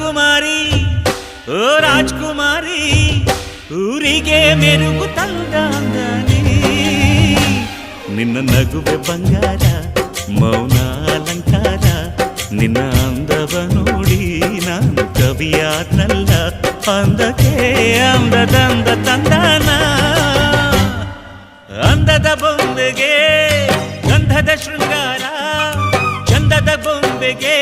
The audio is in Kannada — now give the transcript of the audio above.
ರಾಜಕುಮಾರಿ ಓ ರಾಜಕುಮಾರಿ ಊರಿಗೆ ಮೆರುಗು ತಂದಾಂಗನೇ ನಿನ್ನ ನಗುವೆ ಬಂಗಾರ ಮೌನ ಅಲಂಕಾರ ನಿನ್ನ ಅಂದವ ನೋಡಿ ನಾನು ಕವಿಯಾದ್ನಲ್ಲ ಅಂದಕ್ಕೆ ಅಂದದಂದ ತಂದಾನ ಅಂದದ ಬೊಂಬೆಗೆ ಗಂಧದ ಶೃಂಗಾರ ಚಂದದ ಬೊಂಬೆಗೆ